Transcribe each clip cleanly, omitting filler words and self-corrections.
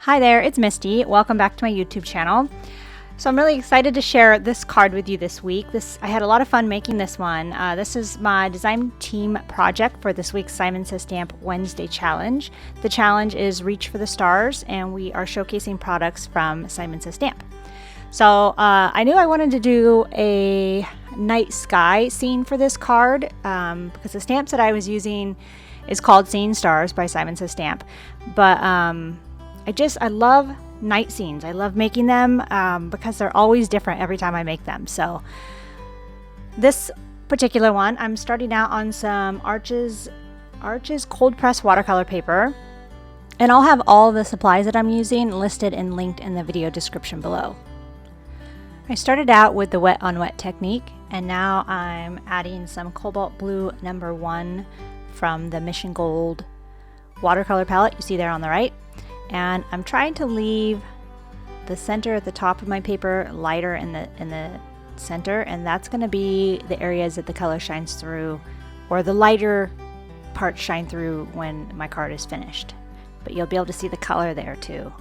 Hi there, it's Misty. Welcome back to my YouTube channel. So I'm really excited to share this card with you this week. I had a lot of fun making this one. This is my design team project for this week's Simon Says Stamp Wednesday challenge. The challenge is Reach for the Stars, and we are showcasing products from Simon Says Stamp. So I knew I wanted to do a night sky scene for this card because the stamp set I was using is called Seeing Stars by Simon Says Stamp. But I love night scenes. I love making them because they're always different every time I make them. So this particular one, I'm starting out on some Arches cold press watercolor paper, and I'll have all the supplies that I'm using listed and linked in the video description below. I started out with the wet on wet technique, and now I'm adding some cobalt blue number 1 from the Mission Gold watercolor palette you see there on the right. And I'm trying to leave the center at the top of my paper lighter in the center, and that's going to be the areas that the color shines through, or the lighter parts shine through when my card is finished. But you'll be able to see the color there too.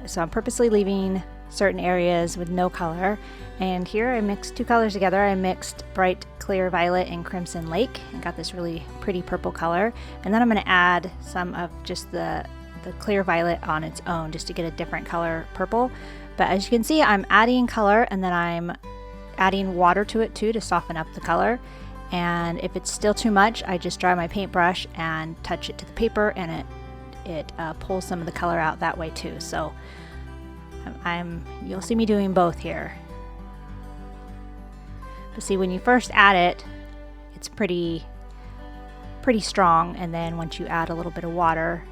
So I'm purposely leaving certain areas with no color, and here I mixed two colors together. I mixed bright clear violet and crimson lake and got this really pretty purple color, and then I'm going to add some of just the clear violet on its own just to get a different color purple. But as you can see, I'm adding color, and then I'm adding water to it too to soften up the color. And if it's still too much, I just dry my paintbrush and touch it to the paper, and it pulls some of the color out that way too. So you'll see me doing both here. But see, when you first add it, it's pretty strong, and then once you add a little bit of water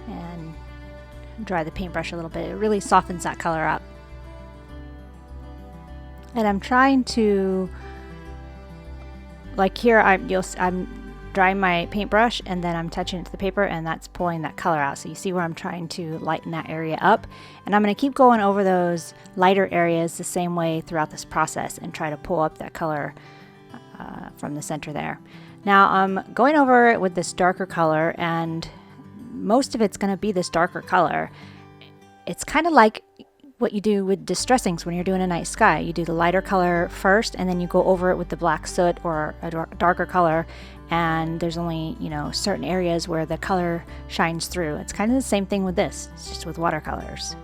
and dry the paintbrush a little bit, it really softens that color up. And I'm trying to, like here, I'm drying my paintbrush and then I'm touching it to the paper, and that's pulling that color out. So you see where I'm trying to lighten that area up, and I'm going to keep going over those lighter areas the same way throughout this process and try to pull up that color from the center there. Now I'm going over it with this darker color, and most of it's going to be this darker color. It's kind of like what you do with distressings when you're doing a night sky. You do the lighter color first, and then you go over it with the black soot or a darker color, and there's only, certain areas where the color shines through. It's kind of the same thing with this. It's just with watercolors.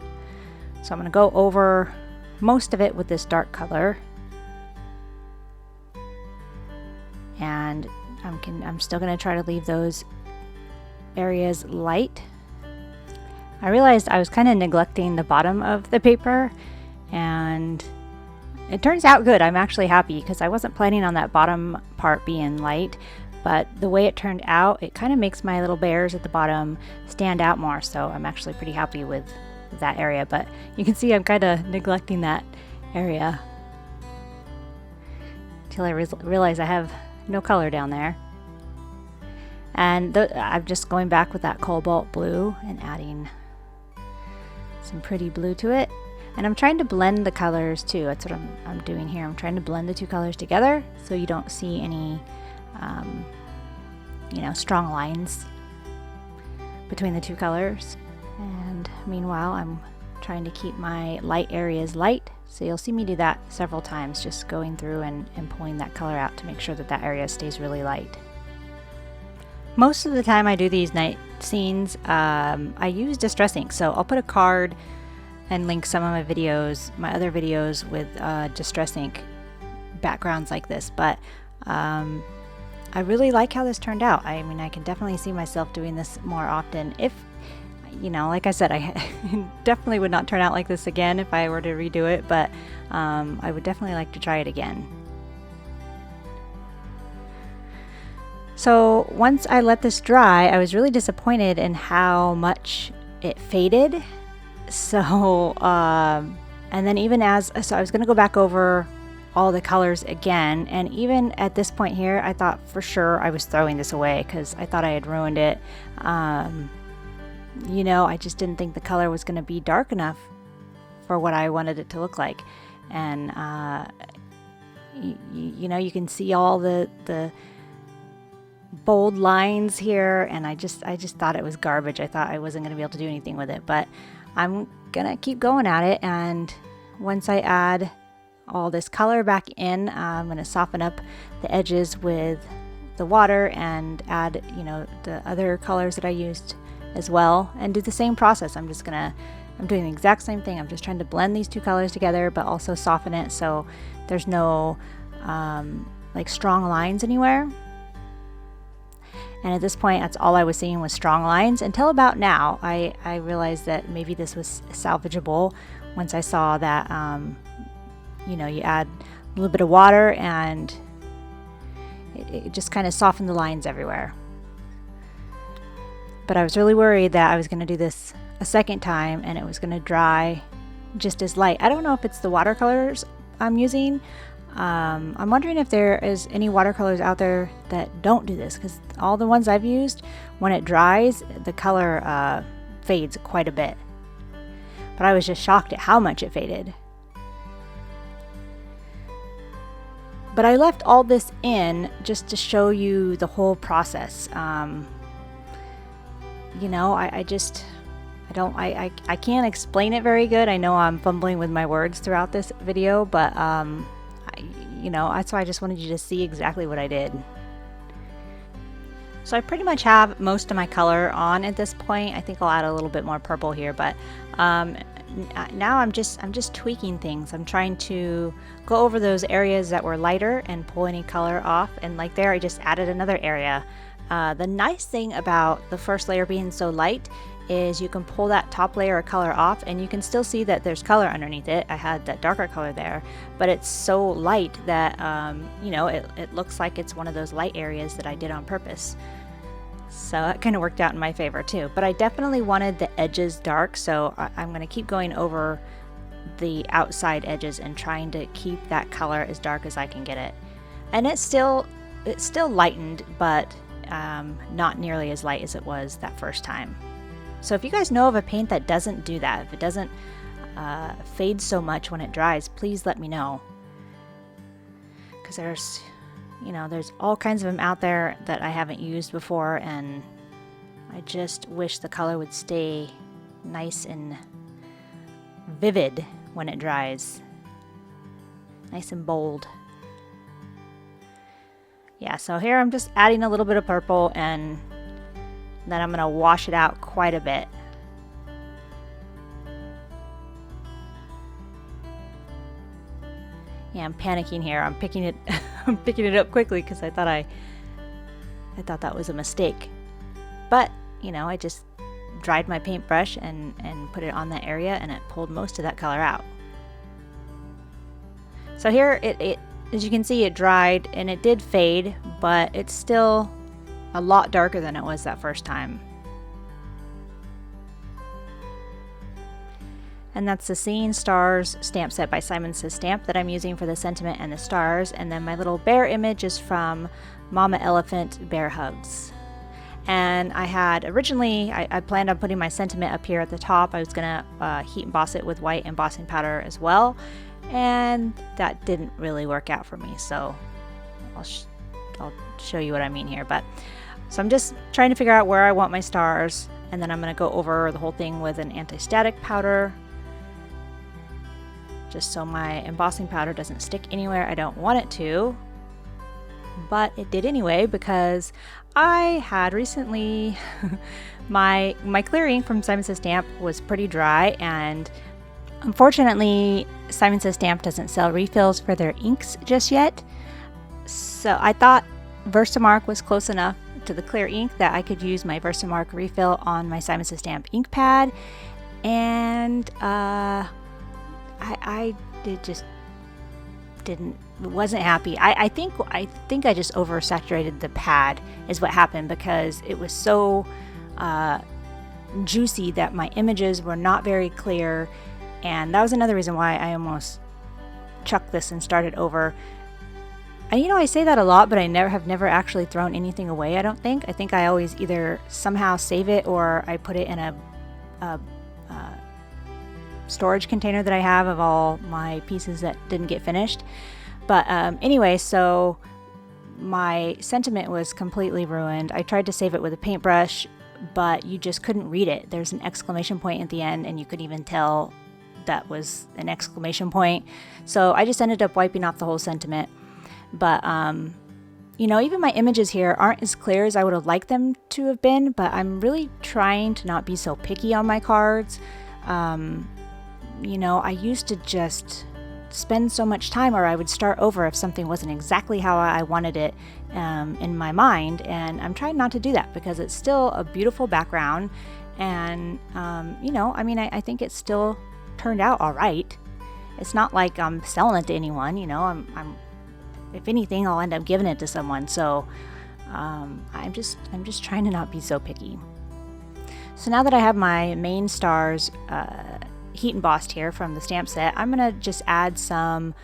So I'm going to go over most of it with this dark color, and I'm still going to try to leave those areas light. I realized I was kind of neglecting the bottom of the paper, and it turns out good. I'm actually happy because I wasn't planning on that bottom part being light, but the way it turned out, it kind of makes my little bears at the bottom stand out more, so I'm actually pretty happy with that area. But you can see I'm kind of neglecting that area until I realize I have no color down there. And I'm just going back with that cobalt blue and adding some pretty blue to it. And I'm trying to blend the colors too. That's what I'm doing here. I'm trying to blend the two colors together so you don't see any, strong lines between the two colors. And meanwhile, I'm trying to keep my light areas light. So you'll see me do that several times, just going through and pulling that color out to make sure that area stays really light. Most of the time I do these night scenes, I use distress ink. So I'll put a card and link some of my other videos with distress ink backgrounds like this. But I really like how this turned out. I mean, I can definitely see myself doing this more often. If, like I said, I definitely would not turn out like this again if I were to redo it, but I would definitely like to try it again. So once I let this dry, I was really disappointed in how much it faded. So, and then so I was going to go back over all the colors again. And even at this point here, I thought for sure I was throwing this away because I thought I had ruined it. I just didn't think the color was going to be dark enough for what I wanted it to look like. And, you can see all the bold lines here, and I just thought it was garbage. I thought I wasn't going to be able to do anything with it, but I'm gonna keep going at it. And once I add all this color back in, I'm gonna soften up the edges with the water and add, you know, the other colors that I used as well, and do the same process. I'm doing the exact same thing. I'm just trying to blend these two colors together, but also soften it so there's no like strong lines anywhere. And at this point, that's all I was seeing was strong lines until about now. I realized that maybe this was salvageable once I saw that, you know, you add a little bit of water and it just kind of softened the lines everywhere. But I was really worried that I was going to do this a second time and it was going to dry just as light. I don't know if it's the watercolors I'm using. I'm wondering if there is any watercolors out there that don't do this, because all the ones I've used, when it dries, the color fades quite a bit. But I was just shocked at how much it faded. But I left all this in just to show you the whole process. You know, I can't explain it very good. I know I'm fumbling with my words throughout this video, but you know, that's why I just wanted you to see exactly what I did. So I pretty much have most of my color on at this point. I think I'll add a little bit more purple here, but now I'm just tweaking things. I'm trying to go over those areas that were lighter and pull any color off. And like there, I just added another area. The nice thing about the first layer being so light is you can pull that top layer of color off and you can still see that there's color underneath it. I had that darker color there, but it's so light that you know, it looks like it's one of those light areas that I did on purpose. So that kind of worked out in my favor too. But I definitely wanted the edges dark, so I'm going to keep going over the outside edges and trying to keep that color as dark as I can get it. And it's still lightened, but not nearly as light as it was that first time. So if you guys know of a paint that doesn't do that, if it doesn't fade so much when it dries, please let me know. Because there's, you know, there's all kinds of them out there that I haven't used before, and I just wish the color would stay nice and vivid when it dries. Nice and bold. Yeah, so here I'm just adding a little bit of purple, and then I'm going to wash it out quite a bit. Yeah, I'm panicking here. I'm picking it I'm picking it up quickly because I thought that was a mistake. But, you know, I just dried my paintbrush and put it on that area, and it pulled most of that color out. So here it as you can see, it dried and it did fade, but it's still a lot darker than it was that first time. And that's the Seeing Stars stamp set by Simon Says Stamp that I'm using for the sentiment and the stars. And then my little bear image is from Mama Elephant Bear Hugs. And I had originally, I planned on putting my sentiment up here at the top. I was gonna heat emboss it with white embossing powder as well. And that didn't really work out for me. So I'll show you what I mean here. But so I'm just trying to figure out where I want my stars. And then I'm gonna go over the whole thing with an anti-static powder, just so my embossing powder doesn't stick anywhere I don't want it to. But it did anyway, because I had recently my clear ink from Simon Says Stamp was pretty dry, and unfortunately Simon Says Stamp doesn't sell refills for their inks just yet. So I thought Versamark was close enough to the clear ink that I could use my Versamark refill on my Simon Says Stamp ink pad, and I wasn't happy. I think I just oversaturated the pad is what happened, because it was so juicy that my images were not very clear, and that was another reason why I almost chucked this and started over. And you know, I say that a lot, but I have never actually thrown anything away, I don't think. I think I always either somehow save it or I put it in a storage container that I have of all my pieces that didn't get finished. But anyway, so my sentiment was completely ruined. I tried to save it with a paintbrush, but you just couldn't read it. There's an exclamation point at the end, and you couldn't even tell that was an exclamation point. So I just ended up wiping off the whole sentiment. But you know, even my images here aren't as clear as I would have liked them to have been, but I'm really trying to not be so picky on my cards. You know, I used to just spend so much time, or I would start over if something wasn't exactly how I wanted it in my mind, and I'm trying not to do that because it's still a beautiful background, and you know, I mean, I think it still turned out all right. It's not like I'm selling it to anyone, you know. I'm if anything, I'll end up giving it to someone. So I'm just trying to not be so picky. So now that I have my main stars heat embossed here from the stamp set, I'm gonna just add some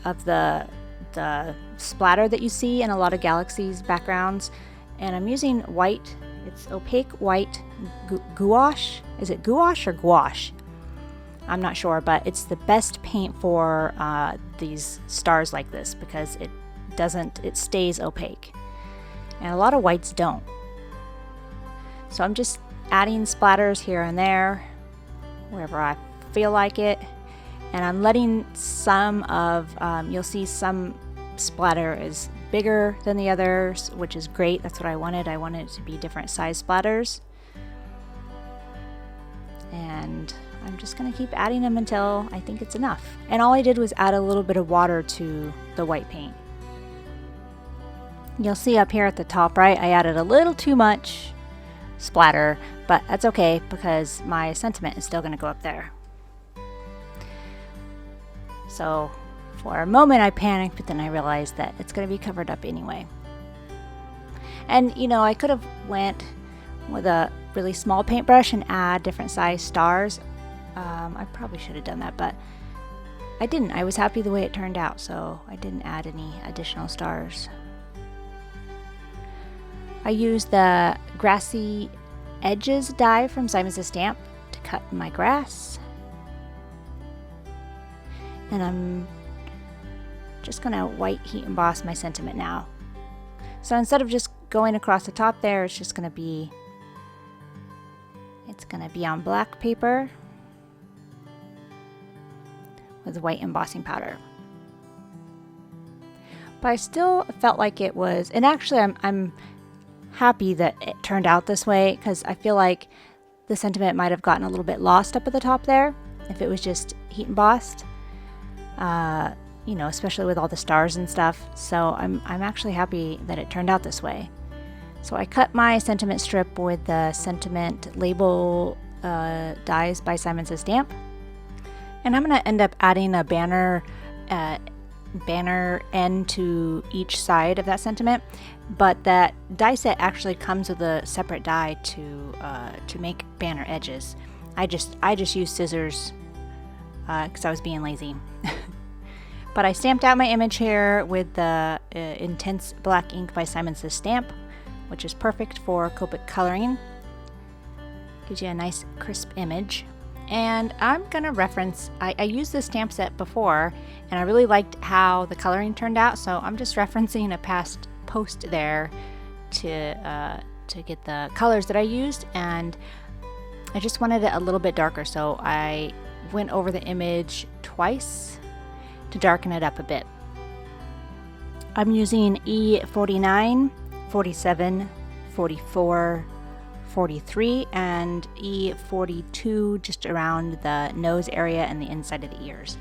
of the splatter that you see in a lot of Galaxy's backgrounds, and I'm using white. It's opaque white gouache. Is it gouache or gouache? I'm not sure, but it's the best paint for these stars like this because it stays opaque, and a lot of whites don't. So I'm just adding splatters here and there wherever I feel like it, and I'm letting some of you'll see some splatter is bigger than the others, which is great. That's what I wanted. I wanted it to be different size splatters, and I'm just going to keep adding them until I think it's enough. And all I did was add a little bit of water to the white paint. You'll see up here at the top right, I added a little too much splatter, but that's okay because my sentiment is still going to go up there. So for a moment I panicked, but then I realized that it's going to be covered up anyway. And you know, I could have went with a really small paintbrush and add different size stars. I probably should have done that, but I didn't. I was happy the way it turned out, so I didn't add any additional stars. I used the Grassy Edges die from Simon Says Stamp to cut my grass. And I'm just going to white heat emboss my sentiment now. So instead of just going across the top there, it's going to be on black paper with white embossing powder. But I still felt like it was, and actually I'm happy that it turned out this way because I feel like the sentiment might have gotten a little bit lost up at the top there if it was just heat embossed, you know, especially with all the stars and stuff. So I'm actually happy that it turned out this way. So I cut my sentiment strip with the sentiment label dies by Simon Says Stamp. And I'm going to end up adding a banner end to each side of that sentiment, but that die set actually comes with a separate die to make banner edges. I just used scissors because I was being lazy. But I stamped out my image here with the Intense Black ink by Simon Says Stamp, which is perfect for Copic coloring. Gives you a nice crisp image. And I'm gonna reference, I used this stamp set before and I really liked how the coloring turned out, so I'm just referencing a past post there to get the colors that I used, and I just wanted it a little bit darker, so I went over the image twice to darken it up a bit. I'm using E49, 47, 44, 43, and E42 just around the nose area and the inside of the ears.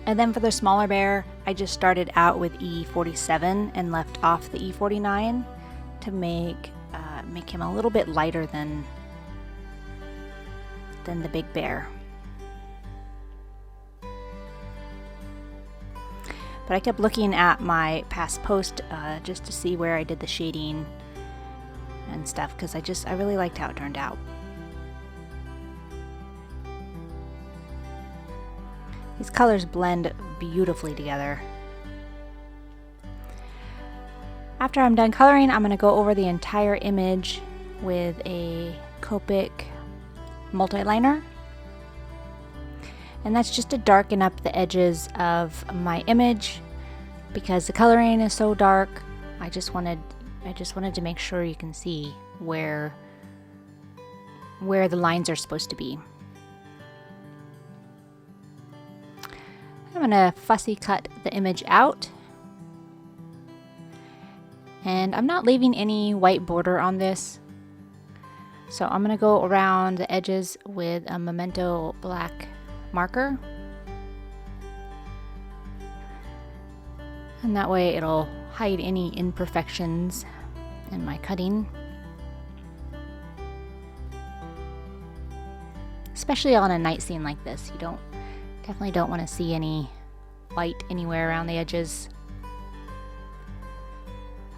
And then for the smaller bear, I just started out with E47 and left off the E49 to make him a little bit lighter than the big bear. But I kept looking at my past post just to see where I did the shading and stuff, because I really liked how it turned out. These colors blend beautifully together. After I'm done coloring, I'm going to go over the entire image with a Copic multi-liner. And that's just to darken up the edges of my image because the coloring is so dark. I just wanted to make sure you can see where the lines are supposed to be. I'm gonna fussy cut the image out. And I'm not leaving any white border on this. So I'm gonna go around the edges with a Memento black marker. And that way it'll hide any imperfections in my cutting. Especially on a night scene like this, you definitely don't want to see any white anywhere around the edges.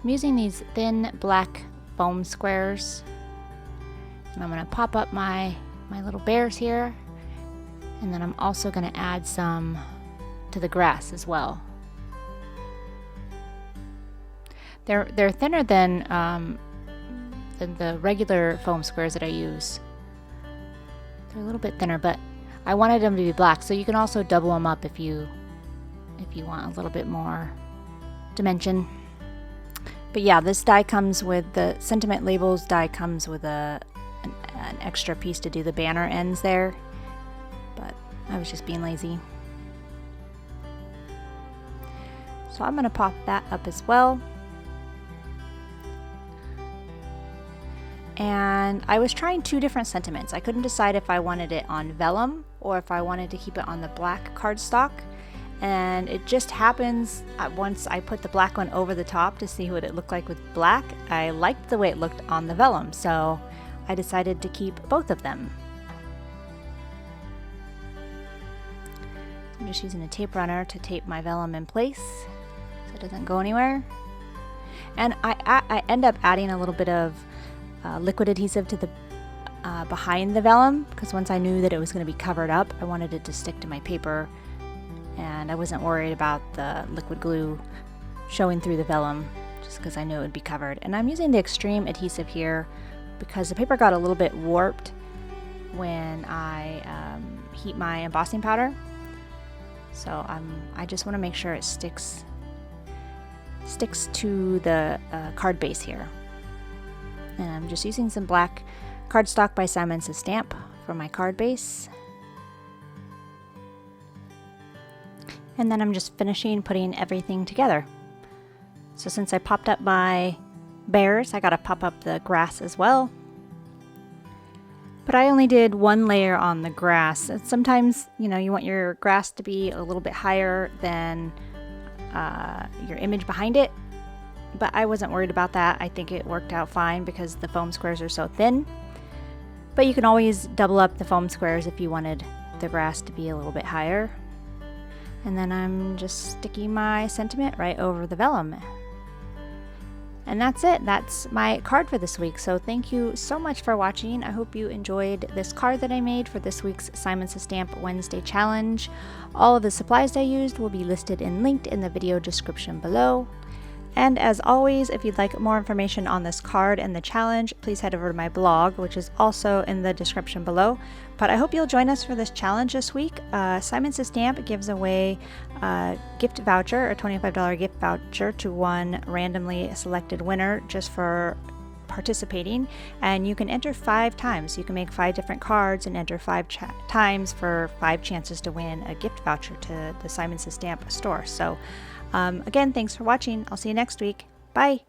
I'm using these thin black foam squares, and I'm going to pop up my little bears here, and then I'm also going to add some to the grass as well. They're thinner than the regular foam squares that I use. They're a little bit thinner, but I wanted them to be black, so you can also double them up if you want a little bit more dimension. But yeah, this die comes with the sentiment labels die comes with an extra piece to do the banner ends there, but I was just being lazy. So I'm gonna pop that up as well. And I was trying two different sentiments. I couldn't decide if I wanted it on vellum or if I wanted to keep it on the black cardstock. And it just happens once I put the black one over the top to see what it looked like with black, I liked the way it looked on the vellum, so I decided to keep both of them. I'm just using a tape runner to tape my vellum in place so it doesn't go anywhere. And I end up adding a little bit of liquid adhesive to the behind the vellum, because once I knew that it was going to be covered up, I wanted it to stick to my paper, and I wasn't worried about the liquid glue showing through the vellum, just because I knew it would be covered. And I'm using the extreme adhesive here because the paper got a little bit warped when I heat my embossing powder, so I just want to make sure it sticks to the card base here. And I'm just using some black cardstock by Simon Says Stamp for my card base. And then I'm just finishing putting everything together. So since I popped up my bears, I gotta pop up the grass as well. But I only did one layer on the grass. And sometimes, you know, you want your grass to be a little bit higher than your image behind it. But I wasn't worried about that. I think it worked out fine because the foam squares are so thin. But you can always double up the foam squares if you wanted the grass to be a little bit higher. And then I'm just sticking my sentiment right over the vellum. And that's it. That's my card for this week. So thank you so much for watching. I hope you enjoyed this card that I made for this week's Simon Says Stamp Wednesday challenge. All of the supplies I used will be listed and linked in the video description below. And as always, if you'd like more information on this card and the challenge, please head over to my blog, which is also in the description below. But I hope you'll join us for this challenge this week. Simon Says Stamp gives away a gift voucher, a $25 gift voucher to one randomly selected winner just for participating. And you can enter 5 times. You can make 5 different cards and enter 5 times for 5 chances to win a gift voucher to the Simon Says Stamp store. So again, thanks for watching. I'll see you next week. Bye.